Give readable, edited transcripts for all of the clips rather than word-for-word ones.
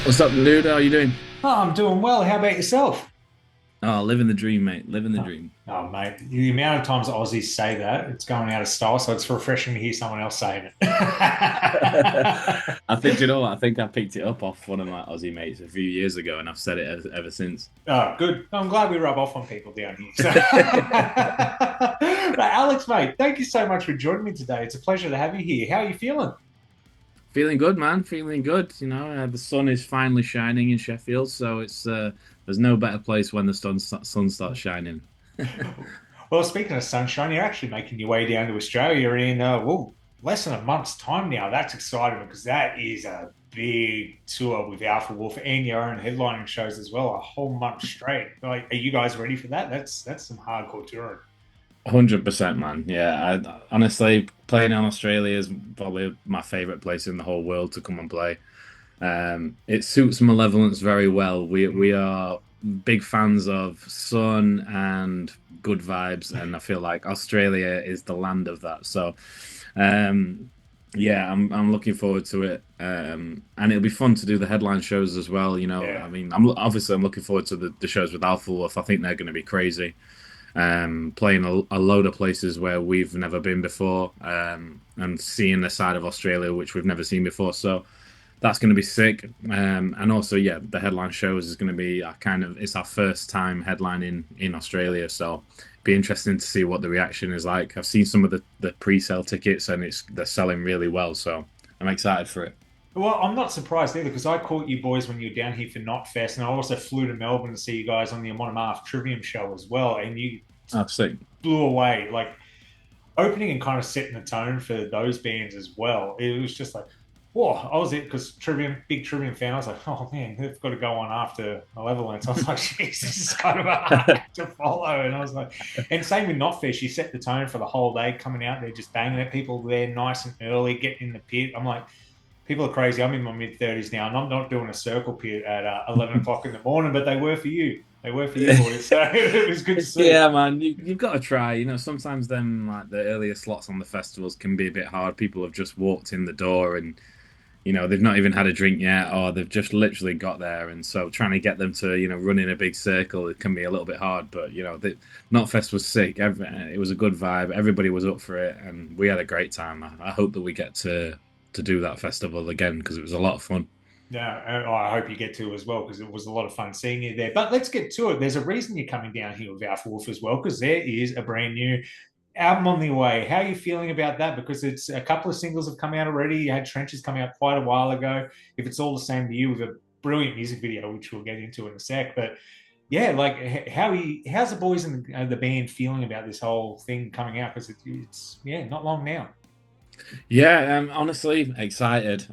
What's up, dude? How are you doing? Oh, I'm doing well. How about yourself? Oh, living the dream, mate. Living the Oh, dream. oh, mate, the amount of times Aussies say that, it's going out of style. So it's refreshing to hear someone else saying it. I think, you know what? I think I picked it up off one of my Aussie mates a few years ago, and I've said it ever since. Oh, good. I'm glad we rub off on people down here. So, but Alex, mate, thank you so much for joining me today. It's a pleasure to have you here. How are you feeling? Feeling good, man. Feeling good. The sun is finally shining in Sheffield, so it's there's no better place when the sun starts shining. Well, speaking of sunshine, you're actually making your way down to Australia in less than a month's time now. That's exciting because that is a big tour with Alpha Wolf and your own headlining shows as well, a whole month straight. Like, are you guys ready for that? That's some hardcore touring. 100%, man. Yeah, honestly, playing in Australia is probably my favorite place in the whole world to come and play. It suits Malevolence very well. We are big fans of sun and good vibes, and I feel like Australia is the land of that. So, um, yeah, I'm looking forward to it. And it'll be fun to do the headline shows as well. Yeah. I mean, I'm looking forward to the shows with Alpha Wolf. I think they're going to be crazy. Playing a load of places where we've never been before, and seeing the side of Australia which we've never seen before. So that's going to be sick. And also, yeah, the headline shows is going to be it's our first time headlining in Australia. So be interesting to see what the reaction is like. I've seen some of the pre-sale tickets and they're selling really well. So I'm excited for it. Well, I'm not surprised either because I caught you boys when you were down here for Not Fest, and I also flew to Melbourne to see you guys on the Monomarth Trivium show as well, and you Oh, sick. blew away. Like opening and kind of setting the tone for those bands as well. It was just like, whoa, I was it because Trivium, big Trivium fan. I was like, oh man, they've got to go on after Malevolence. I was like, jeez, this is kind of a hard act to follow. And I was like, and same with Not Fair, she set the tone for the whole day, coming out there, just banging at people there nice and early, getting in the pit. I'm like, people are crazy. I'm in my mid 30s now, and I'm not doing a circle pit at 11 o'clock in the morning, but they were for you. They were for you, boys. So it was good to see. Yeah, man, you've got to try. Sometimes them like the earlier slots on the festivals can be a bit hard. People have just walked in the door and they've not even had a drink yet, or they've just literally got there, and so trying to get them to run in a big circle, it can be a little bit hard. But the Knotfest was sick. It was a good vibe. Everybody was up for it, and we had a great time. I hope that we get to do that festival again because it was a lot of fun. Yeah, I hope you get to as well because it was a lot of fun seeing you there. But let's get to it. There's a reason you're coming down here with Alpha Wolf as well because there is a brand new album on the way. How are you feeling about that? Because it's a couple of singles have come out already. You had Trenches come out quite a while ago. If it's all the same to you with a brilliant music video, which we'll get into in a sec. But yeah, like how's the boys and the band feeling about this whole thing coming out? Because it's yeah, not long now. Yeah, honestly, excited.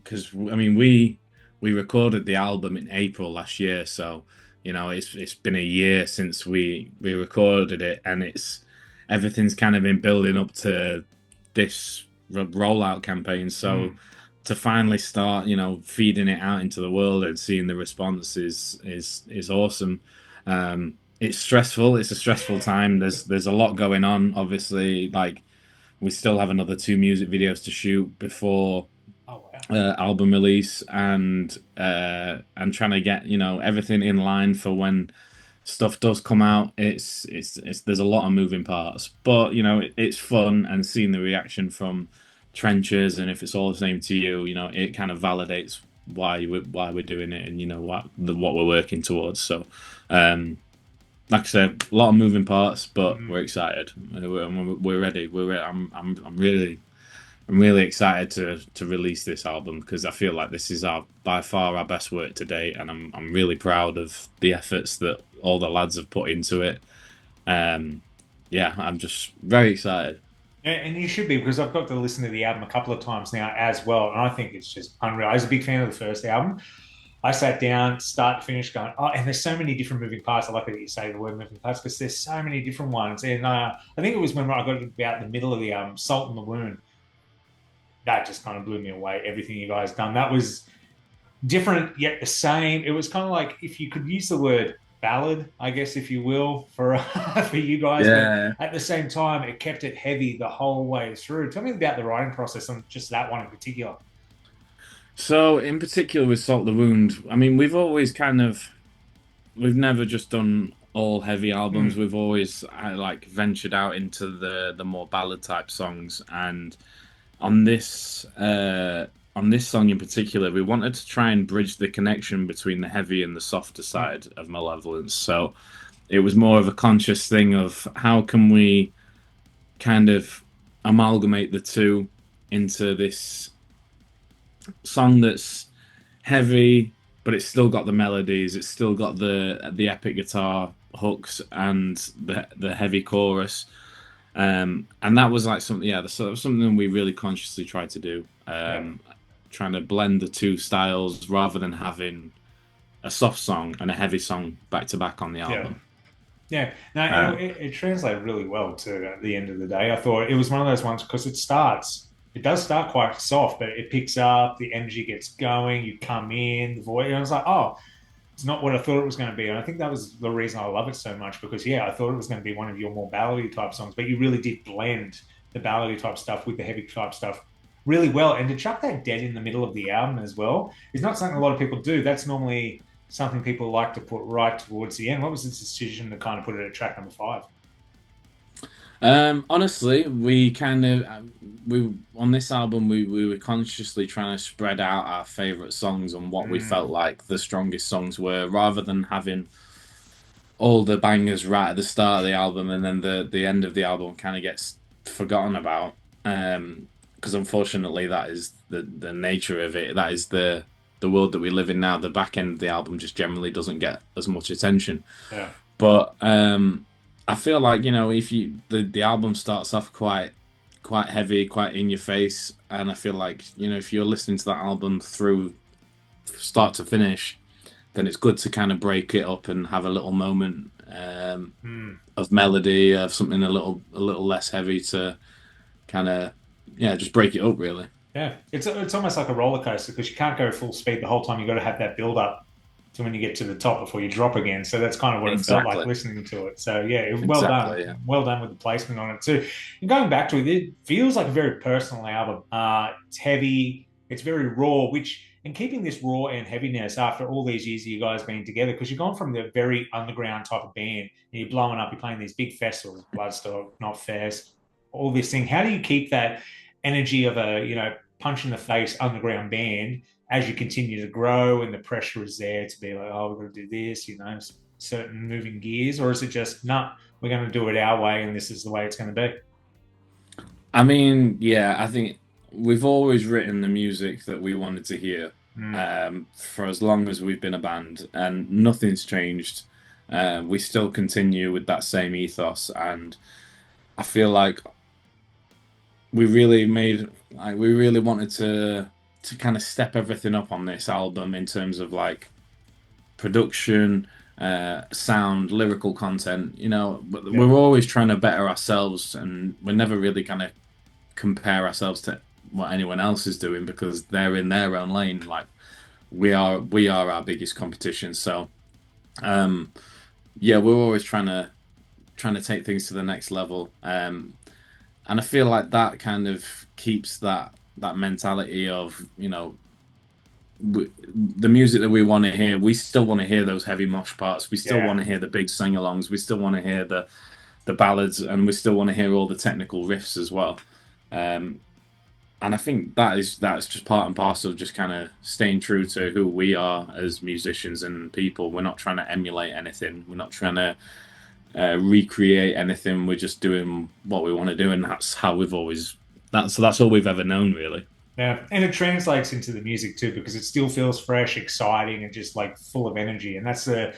Because I mean, we recorded the album in April last year, so it's been a year since we recorded it, and it's everything's kind of been building up to this rollout campaign. So Mm. to finally start, feeding it out into the world and seeing the response is awesome. It's stressful. It's a stressful time. There's a lot going on. Obviously, like we still have another two music videos to shoot before Oh wow. album release, and trying to get everything in line for when stuff does come out. It's there's a lot of moving parts, but it's fun, and seeing the reaction from trenches, and if it's all the same to you, it kind of validates why we're doing it, and what we're working towards. So like I said, a lot of moving parts, but Mm. we're excited. We're ready. I'm really excited to release this album because I feel like this is our by far our best work to date, and I'm really proud of the efforts that all the lads have put into it. Um, yeah, I'm just very excited. And you should be because I've got to listen to the album a couple of times now as well, and I think it's just unreal. I was a big fan of the first album. I sat down, start to finish, going, oh, and there's so many different moving parts. I like that you say the word moving parts because there's so many different ones. And I think it was when I got about the middle of the album, Salt in the Wound, that just kind of blew me away. Everything you guys done, that was different yet the same. It was kind of like if you could use the word ballad, I guess, if you will, for for you guys, but Yeah, at the same time, it kept it heavy the whole way through. Tell me about the writing process on just that one in particular. So in particular with Salt the Wound, I mean, we've never just done all heavy albums. Mm, We've always like ventured out into the more ballad type songs, and on this uh on this song in particular, we wanted to try and bridge the connection between the heavy and the softer mm, side of Malevolence. So it was more of a conscious thing of how can we kind of amalgamate the two into this song that's heavy, but it's still got the melodies, it's still got the epic guitar hooks and the heavy chorus. And that was like something, yeah, so something we really consciously tried to do. yeah, Trying to blend the two styles rather than having a soft song and a heavy song back to back on the yeah. album. Yeah, no, Uh, it translated really well to at the end of the day. I thought it was one of those ones because it does start quite soft, but it picks up, the energy gets going, you come in, the voice, and I was like, oh, it's not what I thought it was going to be. And I think that was the reason I love it so much because, yeah, I thought it was going to be one of your more ballady type songs, but you really did blend the ballady type stuff with the heavy type stuff really well. And to chuck that dead in the middle of the album as well is not something a lot of people do. That's normally something people like to put right towards the end. What was the decision to kind of put it at track number 5? Honestly, we kind of we on this album we were consciously trying to spread out our favorite songs and what we felt Mm, like the strongest songs were, rather than having all the bangers right at the start of the album and then the end of the album kind of gets forgotten about. Because unfortunately, that is the nature of it. That is the world that we live in now. The back end of the album just generally doesn't get as much attention. yeah, But I feel like, if the album starts off quite heavy, quite in your face, and I feel like, if you're listening to that album through start to finish, then it's good to kind of break it up and have a little moment mm, of melody, of something a little less heavy to kind of, yeah, just break it up really. yeah. It's almost like a roller coaster because you can't go full speed the whole time. You got to have that build up to when you get to the top before you drop again. So that's kind of what it felt like Exactly. listening to it. So yeah, well done, Exactly. Yeah. well done with the placement on it too. And going back to it, it feels like a very personal album. It's heavy, it's very raw, which and keeping this raw and heaviness after all these years of you guys being together, because you've gone from the very underground type of band and you're blowing up, you're playing these big festivals, Bloodstock, Not Fest, all this thing. How do you keep that energy of a punch in the face underground band as you continue to grow and the pressure is there to be like, oh, we're going to do this, certain moving gears? Or is it just, nah, we're going to do it our way and this is the way it's going to be? I mean, yeah, I think we've always written the music that we wanted to hear Mm, for as long as we've been a band, and nothing's changed. We still continue with that same ethos, and I feel like we really wanted to kind of step everything up on this album in terms of like production, sound, lyrical content. But yeah. we're always trying to better ourselves, and we're never really kind of compare ourselves to what anyone else is doing because they're in their own lane. Like we are our biggest competition. So um, yeah, we're always trying to take things to the next level. And I feel like that kind of keeps that mentality of the music that we want to hear. We still want to hear those heavy mosh parts. We still Yeah. want to hear the big sing-alongs. We still want to hear the ballads, and we still want to hear all the technical riffs as well. Um, and I think that's just part and parcel of just kind of staying true to who we are as musicians and people. We're not trying to emulate anything. We're not trying to recreate anything. We're just doing what we want to do, and that's how we've always. That's all we've ever known, really. Yeah. And it translates into the music too, because it still feels fresh, exciting, and just like full of energy. And that's a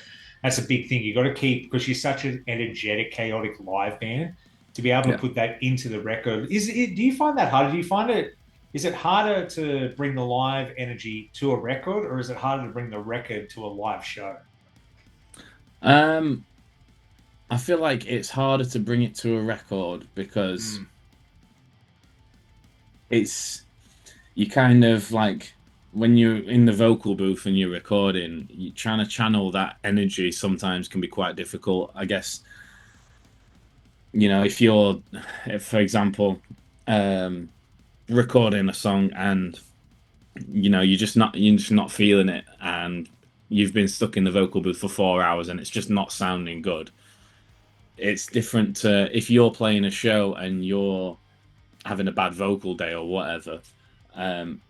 big thing. You got to keep because you're such an energetic, chaotic live band to be able to Yeah. put that into the record. Is it? Do you find that harder? Do you find it? Is it harder to bring the live energy to a record, or is it harder to bring the record to a live show? Um, I feel like it's harder to bring it to a record because Mm, it's you kind of like when you're in the vocal booth and you're recording, you trying to channel that energy sometimes can be quite difficult. I guess, if for example, um, recording a song and you're just not feeling it, and you've been stuck in the vocal booth for 4 hours and it's just not sounding good. It's different to if you're playing a show and you're having a bad vocal day or whatever, um,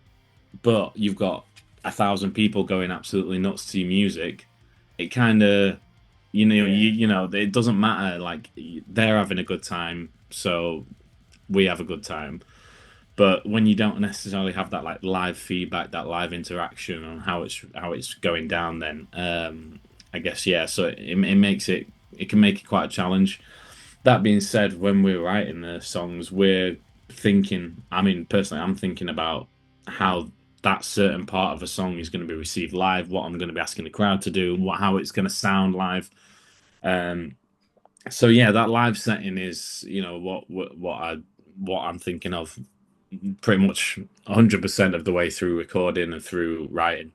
but you've got 1,000 people going absolutely nuts to your music. It kind of, Yeah. it doesn't matter. Like they're having a good time, so we have a good time. But when you don't necessarily have that like live feedback, that live interaction on how it's going down, then I guess yeah. So it can make it quite a challenge. That being said, when we're writing the songs, we're thinking. I mean, personally, I'm thinking about how that certain part of a song is going to be received live, what I'm going to be asking the crowd to do, how it's going to sound live. Um, so yeah, that live setting is, what I'm thinking of pretty much 100% of the way through recording and through writing.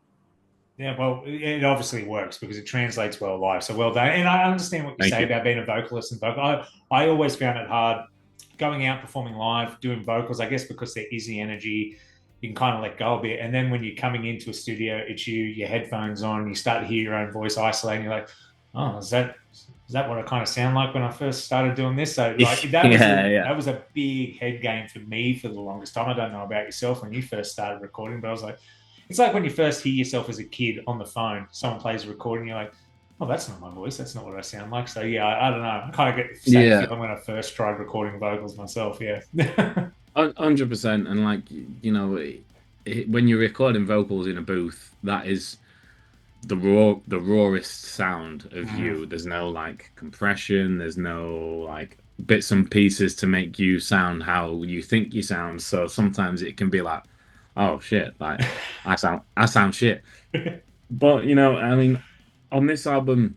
Yeah, well, it obviously works because it translates well live. So well done. And I understand what you Thank say you. about being a vocalist and vocal. I always found it hard going out performing live, doing vocals, I guess because they're easy energy, you can kind of let go a bit. And then when you're coming into a studio, it's you, your headphones on, you start to hear your own voice isolating. You're like, oh, is that what I kind of sound like when I first started doing this? So like that was Yeah, a yeah. that was a big head game for me for the longest time. I don't know about yourself when you first started recording, but I was like, it's like when you first hear yourself as a kid on the phone, someone plays a recording, you're like, oh, that's not my voice. That's not what I sound like. So yeah, I don't know. I kind of get the same Yeah, feeling when I first tried recording vocals myself. Yeah. 100%. And like, when you're recording vocals in a booth, that is the rawest sound of Mm. you. There's no like compression, there's no like bits and pieces to make you sound how you think you sound. So sometimes it can be like, oh shit, like I sound shit. But I mean, on this album,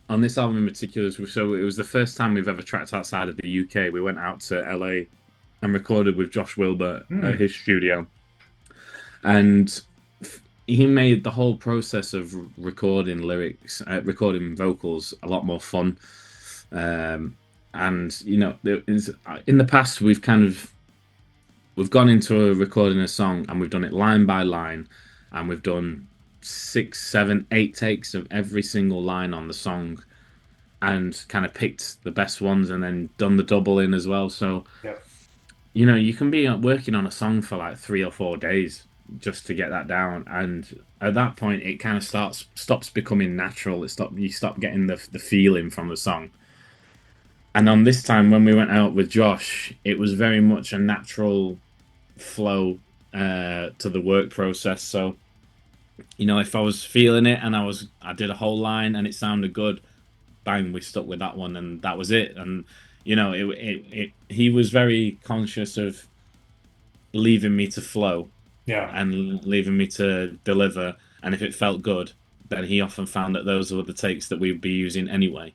on this album in particular, so it was the first time we've ever tracked outside of the UK. We went out to LA and recorded with Josh Wilbert at Mm. his studio, and he made the whole process of recording lyrics, recording vocals, a lot more fun. Um, and in the past we've gone into a recording a song and we've done it line by line, and we've done 6, 7, 8 takes of every single line on the song, and kind of picked the best ones and then done the double in as well. So Yep. you can be working on a song for like 3 or 4 days just to get that down, and at that point it kind of stops becoming natural. You stop getting the feeling from the song. And on this time when we went out with Josh, it was very much a natural flow to the work process. So if I was feeling it and I did a whole line and it sounded good, bang, we stuck with that one, and that was it. And he was very conscious of leaving me to flow Yeah. and leaving me to deliver. And if it felt good, then he often found that those were the takes that we'd be using anyway.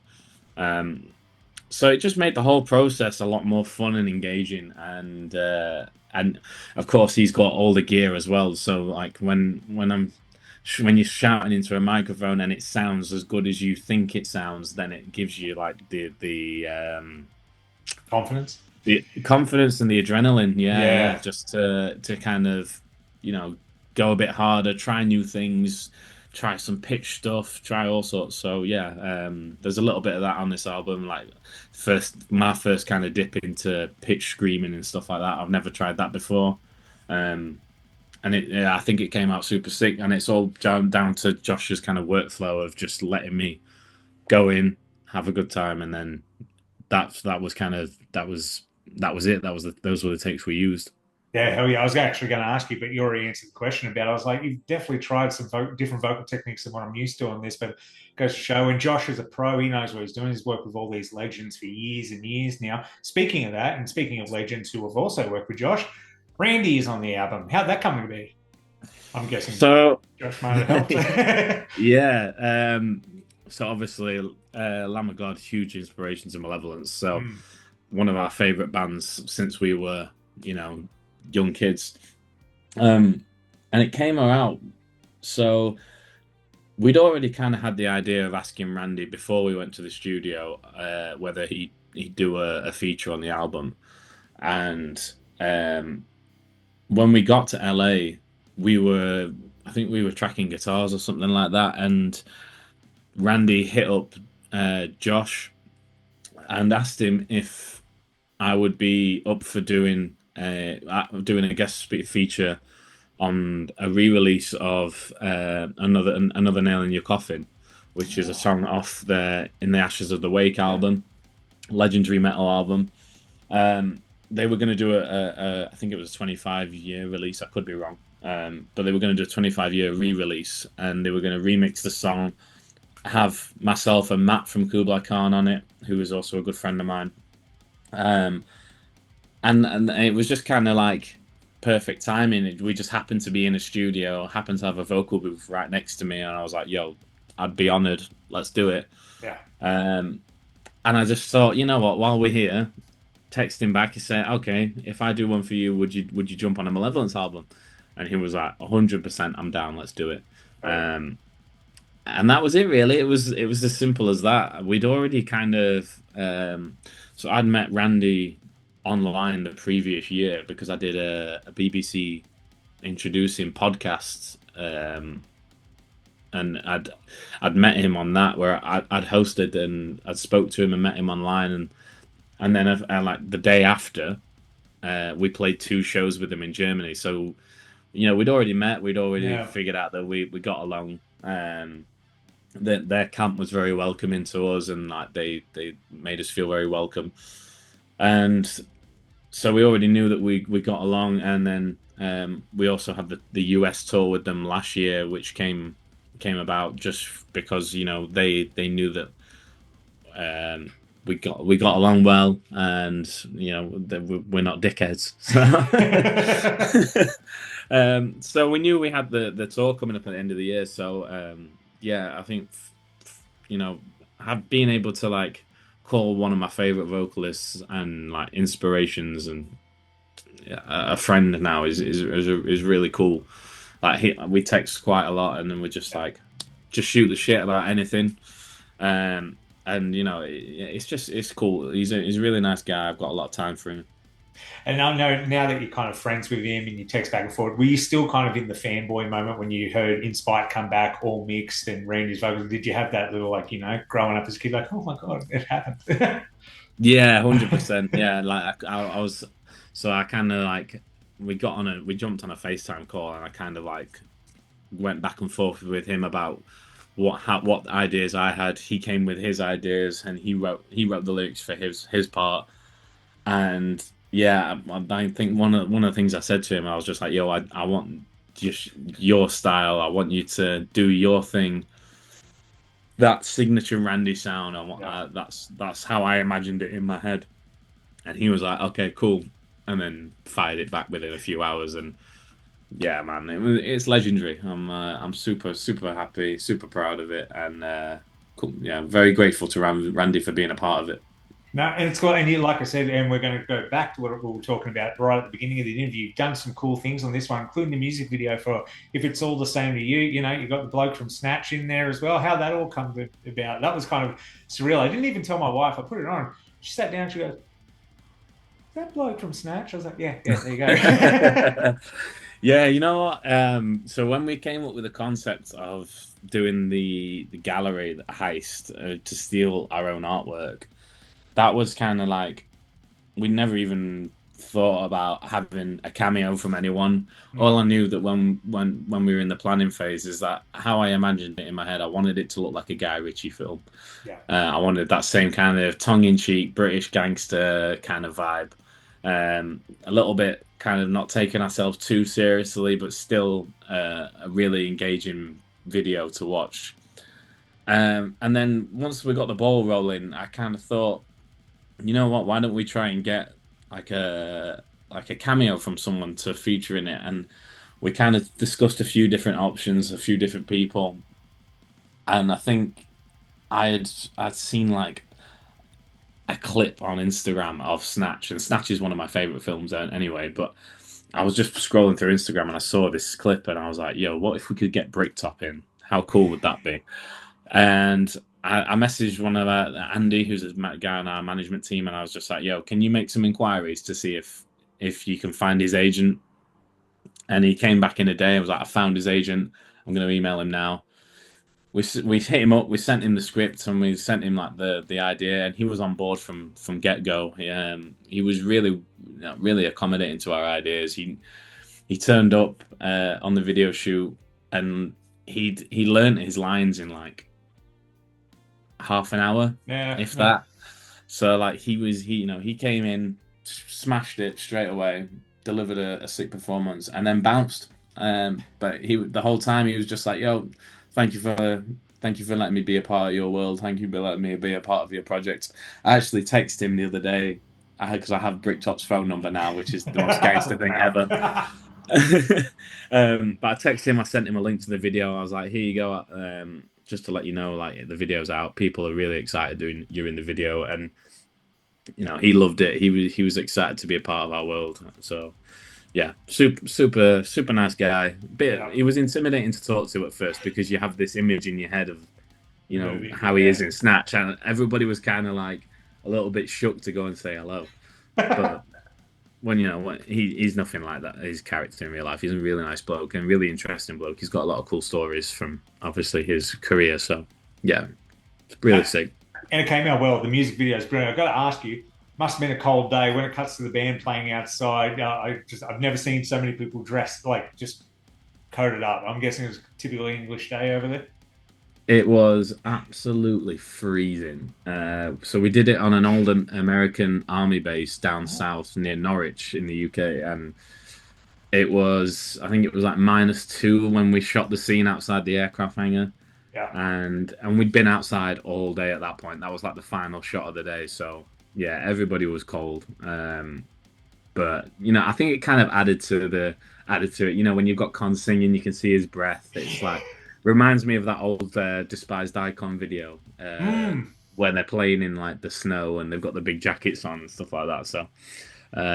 Um, so it just made the whole process a lot more fun and engaging. And of course he's got all the gear as well. So like when you're shouting into a microphone and it sounds as good as you think it sounds, then it gives you like Confidence. the confidence and the adrenaline. Yeah, yeah, Yeah. just to kind of you know go a bit harder, try new things, try some pitch stuff, try all sorts. So yeah, there's a little bit of that on this album. Like my first kind of dip into pitch screaming and stuff like that. I've never tried that before. Um, and I think it came out super sick, and it's all down to Josh's kind of workflow of just letting me go in, have a good time, and then that was kind of that was it. Those were the takes we used. Yeah, hell yeah. I was actually going to ask you, but you already answered the question about it. I was like, you've definitely tried some different vocal techniques than what I'm used to on this, but it goes to show. And Josh is a pro. He knows what he's doing. He's worked with all these legends for years and years now. Speaking of that, and speaking of legends who have also worked with Josh, Randy is on the album. How'd that come to be? I'm guessing So Josh might have helped. yeah, so obviously Lamb of God, huge inspiration to Malevolence. So Mm. one of our favorite bands since we were you know young kids. Um, and it came out. So we'd already kind of had the idea of asking Randy before we went to the studio whether he'd do a feature on the album. And when we got to LA, we were, I think we were tracking guitars or something like that, and Randy hit up Josh and asked him if I would be up for doing a feature on a re-release of another nail in your coffin, which is a song off the In the Ashes of the Wake album, legendary metal album. They were going to do I think it was a 25-year release. I could be wrong, but they were going to do a 25-year re-release, and they were going to remix the song, have myself and Matt from Kublai Khan on it, who is also a good friend of mine. Um, and it was just kind of like perfect timing. We just happened to be in a studio, happened to have a vocal booth right next to me, and I was like, "Yo, I'd be honored. Let's do it." Yeah. Um, and I just thought, you know what? While we're here, text him back and say, "Okay, if I do one for you, would you jump on a Malevolence album?" And he was like, "100%, I'm down. Let's do it." Right. And that was it. Really, it was as simple as that. We'd already kind of so I'd met Randy online the previous year because I did a BBC introducing podcasts, and I'd met him on that where I'd hosted and I'd spoke to him and met him online, and then like the day after, we played two shows with him in Germany. So we'd already met, we'd already Yeah. figured out that we got along. Their camp was very welcoming to us, and like they made us feel very welcome. And so we already knew that we got along, and then we also had the US tour with them last year, which came about just because they knew that we got along well, and that we're not dickheads. So we knew we had the tour coming up at the end of the year. So yeah, I think have been able to like call one of my favorite vocalists and like inspirations and a friend now is really cool. Like we text quite a lot, and then we just shoot the shit about anything. And it's cool. He's a really nice guy. I've got a lot of time for him. And I know now that you're kind of friends with him and you text back and forth, were you still kind of in the fanboy moment when you heard In Spite come back all mixed and Randy's vocals? Did you have that little, like, growing up as a kid, like, oh my God, it happened? Yeah, 100%. Yeah, like I was, so I kind of like we jumped on a FaceTime call, and I kind of like went back and forth with him about what ideas I had. He came with his ideas, and he wrote the lyrics for his part. And yeah, I think one of the things I said to him, I was just like, "Yo, I want just your style. I want you to do your thing. That signature Randy sound. I want Yeah. that's how I imagined it in my head." And he was like, "Okay, cool," and then fired it back within a few hours. And yeah, man, it's legendary. I'm super super happy, super proud of it, and cool. Yeah, very grateful to Randy for being a part of it. No, and it's got, and you, like I said, and we're going to go back to what we were talking about right at the beginning of the interview. You've done some cool things on this one, including the music video for If It's All the Same to You. You got the bloke from Snatch in there as well. How that all come about. That was kind of surreal. I didn't even tell my wife. I put it on. She sat down, she goes, that bloke from Snatch? I was like, yeah, there you go. Yeah, you know what? So when we came up with the concept of doing the gallery, the heist, to steal our own artwork, that was kind of like we never even thought about having a cameo from anyone. All I knew that when we were in the planning phase is that how I imagined it in my head, I wanted it to look like a Guy Ritchie film. Yeah. I wanted that same kind of tongue-in-cheek British gangster kind of vibe. A little bit kind of not taking ourselves too seriously, but still a really engaging video to watch. And then once we got the ball rolling, I kind of thought, you know what? Why don't we try and get like a cameo from someone to feature in it? And we kind of discussed a few different options, a few different people, and I think I'd seen like a clip on Instagram of Snatch, and Snatch is one of my favorite films anyway. But I was just scrolling through Instagram and I saw this clip, and I was like, "Yo, what if we could get Bricktop in? How cool would that be?" And I messaged one of Andy, who's a guy on our management team, and I was just like, "Yo, can you make some inquiries to see if you can find his agent?" And he came back in a day. I was like, I found his agent. I'm going to email him now. We hit him up. We sent him the script and we sent him like the idea, and he was on board from get go. He was really really accommodating to our ideas. He turned up on the video shoot, and he learned his lines in like half an hour, Yeah, if yeah. that. So like he came in, smashed it straight away, delivered a sick performance, and then bounced. But the whole time he was just like, "Yo, thank you for letting me be a part of your world. Thank you for letting me be a part of your project." I actually texted him the other day because I have Bricktop's phone number now, which is the most gangster thing ever. But I texted him. I sent him a link to the video. I was like, "Here you go. Just to let you know, like the video's out. People are really excited you're in the video." And he loved it. He was excited to be a part of our world. So yeah, super nice guy. He was intimidating to talk to at first because you have this image in your head of how he is in Snatch, and everybody was kind of like a little bit shook to go and say hello. But when he's nothing like that. His character in real life, he's a really nice bloke and really interesting bloke. He's got a lot of cool stories from obviously his career. So yeah, it's really sick. And it came out well. The music video is brilliant. I've got to ask you, must have been a cold day when it cuts to the band playing outside. I've never seen so many people dressed like just coated up. I'm guessing it was a typical English day over there. It was absolutely freezing. So we did it on an old American army base down south near Norwich in the UK, and I think it was like -2 when we shot the scene outside the aircraft hangar. Yeah. And we'd been outside all day at that point. That was like the final shot of the day. So yeah, everybody was cold. But I think it kind of added to it. When you've got Con singing, you can see his breath. It's like reminds me of that old Despised Icon video when they're playing in like the snow and they've got the big jackets on and stuff like that. So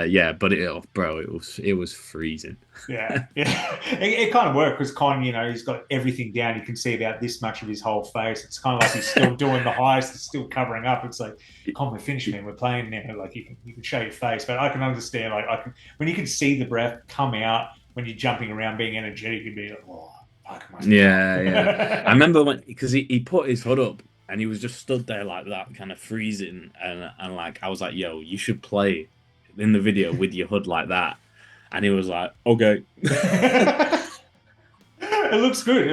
yeah, but it was freezing. Yeah. It kind of worked because Con, he's got everything down. You can see about this much of his whole face. It's kind of like he's still doing the heist. It's still covering up. It's like, Con, we're finished, man. We're playing now. Like you can show your face, but I can understand. Like when you can see the breath come out when you're jumping around, being energetic, you'd be like, oh, fuck. Yeah. I remember because he put his hood up and he was just stood there like that, kind of freezing, and like I was like, yo, you should play in the video with your hood like that. And he was like, okay. It looks good.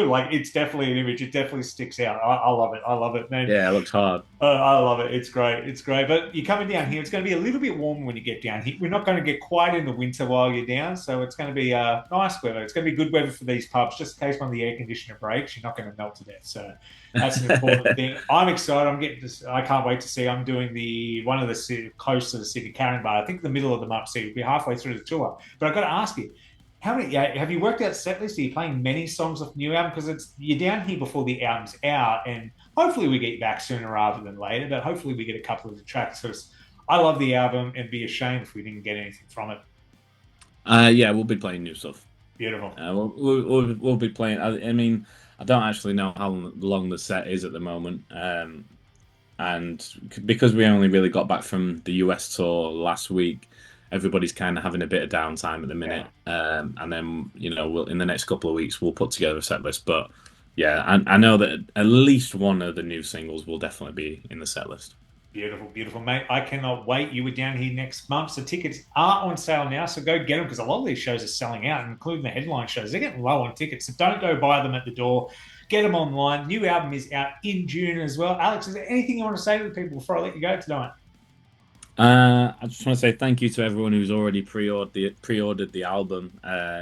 Like it's definitely an image. It definitely sticks out. I love it. I love it, man. Yeah, it looks hard. I love it. It's great. But you're coming down here. It's going to be a little bit warmer when you get down here. We're not going to get quite in the winter while you're down, so it's going to be nice weather. It's going to be good weather for these pubs. Just in case one of the air conditioner breaks, you're not going to melt to death. So that's an important thing. I'm excited. I can't wait to see. I'm doing one of the city, close to the city, Karen Bar. I think the middle of the month, so you'll be halfway through the tour. But I've got to ask you, how many have you worked out set list? Are you playing many songs off the new album? Because you're down here before the album's out, and hopefully we get back sooner rather than later. But hopefully we get a couple of the tracks. Because I love the album, and be a shame if we didn't get anything from it. Yeah, we'll be playing new stuff. Beautiful. We'll be playing. I mean, I don't actually know how long the set is at the moment, and because we only really got back from the US tour last week. Everybody's kind of having a bit of downtime at the minute, and then we'll in the next couple of weeks we'll put together a set list. But yeah, I know that at least one of the new singles will definitely be in the set list. Beautiful, mate. I cannot wait. You were down here next month, so tickets are on sale now. So go get them because a lot of these shows are selling out, including the headline shows. They're getting low on tickets, so don't go buy them at the door. Get them online. New album is out in June as well. Alex, is there anything you want to say to the people before I let you go tonight? I just want to say thank you to everyone who's already pre-ordered the album.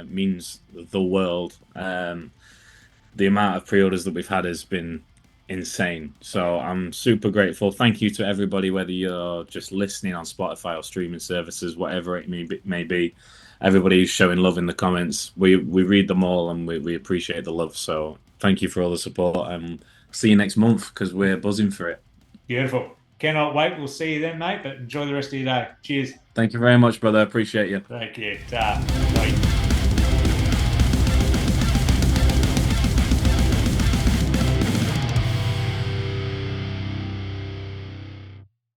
Means the world. The amount of pre-orders that we've had has been insane. So I'm super grateful. Thank you to everybody, whether you're just listening on Spotify or streaming services, whatever it may be. Everybody who's showing love in the comments. We read them all and we appreciate the love. So thank you for all the support, and see you next month because we're buzzing for it. Beautiful. Cannot wait. We'll see you then, mate. But enjoy the rest of your day. Cheers. Thank you very much, brother. Appreciate you. Thank you.